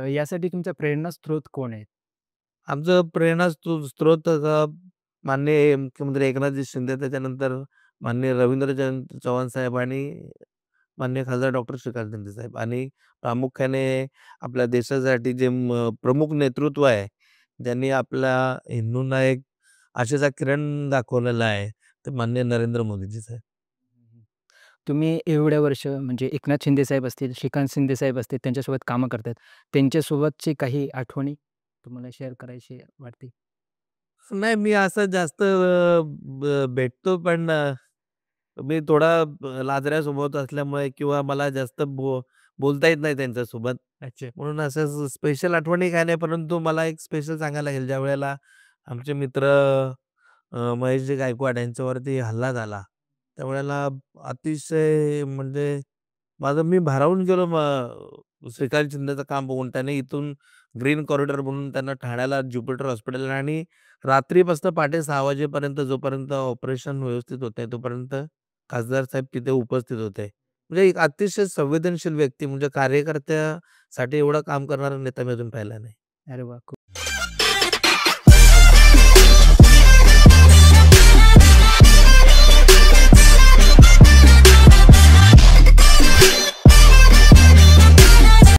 यासाठी तुमचा प्रेरणास्त्रोत कोण आहे? आमचं स्त्रोत आता माननीय मुख्यमंत्री एकनाथजी शिंदे, त्याच्यानंतर माननीय चव्हाण साहेब आणि माननीय खासदार डॉक्टर श्रीकांत शिंदे साहेब आणि प्रामुख्याने आपल्या देशासाठी जे प्रमुख नेतृत्व आहे, ज्यांनी आपल्या हिंदूंना एक आशेचा किरण दाखवलेला आहे, ते माननीय नरेंद्र मोदीजी साहेब. तुम्ही एवढ्या वर्ष म्हणजे एकनाथ शिंदे साहेब असतील, श्रीकांत शिंदे साहेब असतील त्यांच्यासोबत कामं करतायत. त्यांच्यासोबतची काही आठवणी तुम्हाला शेअर करायची वाटते? नाही, मी असं जास्त भेटतो, पण मी थोडा लाजऱ्या स्वभावाचा असल्यामुळे किंवा मला जास्त बोलता येत नाही त्यांच्यासोबत. अच्छा. म्हणून असं स्पेशल आठवणी काही नाही. परंतु मला एक स्पेशल सांगायला लागेल, ज्यावेळेला आमचे मित्र महेशजी गायकवाड यांच्यावरती हल्ला झाला, त्यावेळेला अतिशय म्हणजे मी भारावून गेलो श्रीकांत शिंदेचं काम बघून. त्याने इथून ग्रीन कॉरिडॉर बनवून त्यांना ठाण्याला ज्युपिटर हॉस्पिटल आणि रात्रीपासून पहाटे 6 वाजेपर्यंत जोपर्यंत ऑपरेशन व्यवस्थित होत नाही, तोपर्यंत खासदार साहेब तिथे उपस्थित होते. म्हणजे एक अतिशय संवेदनशील व्यक्ती, म्हणजे कार्यकर्त्यासाठी एवढं काम करणारा नेता मी अजून पाहिला नाही. अरे वाह!